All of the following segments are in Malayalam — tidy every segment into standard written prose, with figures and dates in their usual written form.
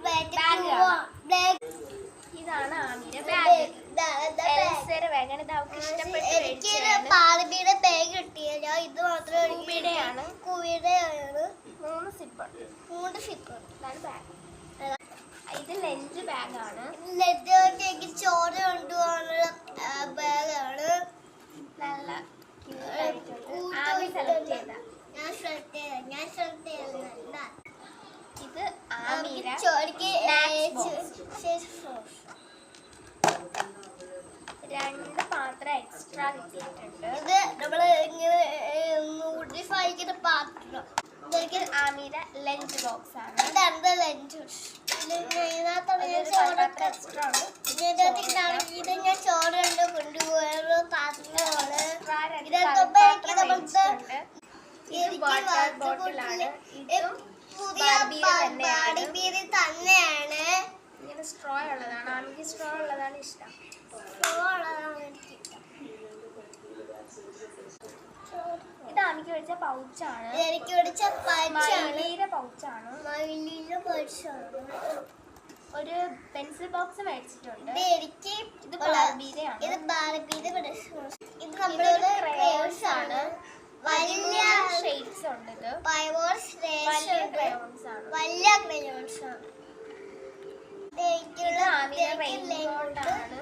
ബാഗാണ്. ഇതാണ് ആമിയുടെ ബാഗ്. എൽസയുടെ ബാഗാണ്. ഇത് അവൾക്ക് ഇഷ്ടപ്പെട്ട് ബാർബിയുടെ ബാഗ് കിട്ടിയല്ലോ. ഇത് മാത്രമാണ് കുവിയുടെയാണ്. 3 സിപ്പുണ്ട്. ഇതാണ് ബാഗ്. ഇത് ലഞ്ച് ബാഗാണ്. ലഞ്ചിലേക്ക് ചോറ് കൊണ്ടുപോകാനുള്ള ബാഗാണ്. നല്ല ആമി സെലക്ട് ചെയ്ത. ഇത് ആമിയുടെ രണ്ട് പാത്രം എക്സ്ട്രാ കിട്ടിയിട്ടുണ്ട്. ഇത് നമ്മള് ഇങ്ങനെ നൂഡിൽസ് കഴിക്കുന്ന പാത്രം. ആമിയുടെ ലഞ്ച് ബോക്സ് ആണ്. ഇതാണ് ലഞ്ച്. ഇത് ഞാൻ ചോറ് കൊണ്ട് കൊണ്ടുപോയ പാത്രമാണ്. തന്നെയാണ്. ഇങ്ങനെ സ്ട്രോ ഉള്ളതാണ്. ആമിക്ക് സ്ട്രോ ഉള്ളതാണ് ഇഷ്ടം. ഇത് ആമിക്ക് മേടിച്ച പൗച്ചാണ്. എനിക്ക് മേടിച്ച മയിലിയുടെ പൗച്ചാണ്. ഒരു പെൻസിൽ ബോക്സ് മേടിച്ചിട്ടുണ്ട്. ഇത് ബാർബിയുടെയാണ്. ഇത് നമ്മുടെ ക്രയോൺസ് ആണ്. വലിയ ഷേപ്സ് ഉണ്ട്. ഇത് വലിയ ക്രയോൺസ് ആണ്. ഇത് ആമിയുടെ റെയിൻകോട്ട് ആണ്.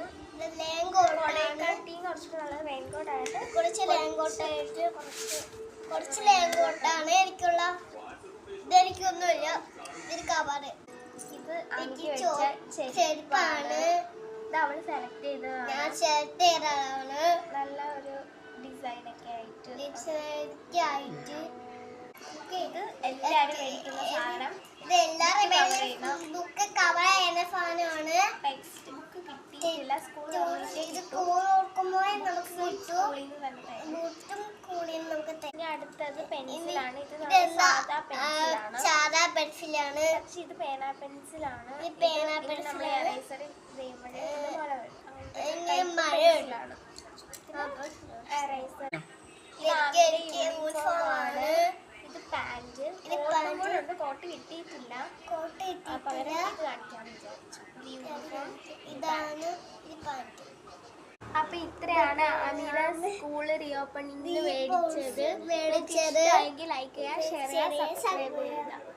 കുറച്ച് ലേങ്കോട്ടാണ് എനിക്കുള്ള. ഇതെനിക്കൊന്നുമില്ല. ഇത് കവറ്. ഇത് ചെരുപ്പാണ്. ഇത് അവള് സെലക്ട് ചെയ്തതാണ്. ഞാൻ സെലക്ട് ചെയ്തതാണ്. നല്ല ഒരു ഡിസൈൻ ഒക്കെ ആയിട്ട്. ഇത് എല്ലാരും മേടിക്കുന്ന സാധനം. ഇത് എല്ലാരും ബുക്ക് കവർ ചെയ്യുന്ന സാധനമാണ്. ടെക്സ്റ്റ് ബുക്ക് കിട്ടിയിട്ടില്ല. സ്കൂളിൽ ഇനി അടുത്തത് പെൻസിലാണ്. ഇത് സാധാ പെൻസിലാണ്. പക്ഷെ ഇത് പേന പെൻസിലാണ്. നമ്മൾ എറേസർ മഴയാണ്. എറേസർ. ഇത് പാന്റ്. കോട്ട് കിട്ടിയിട്ടില്ല. ഇതാണ് ഈ പാന്റ്. അപ്പൊ ഇത്രയാണ് ആമിയുടെ സ്കൂള് റീഓപ്പണിംഗിന് മേടിച്ചത്. ലൈക്ക് ചെയ്യുക, ഷെയർ ചെയ്യുക, സബ്സ്ക്രൈബ് ചെയ്യുക.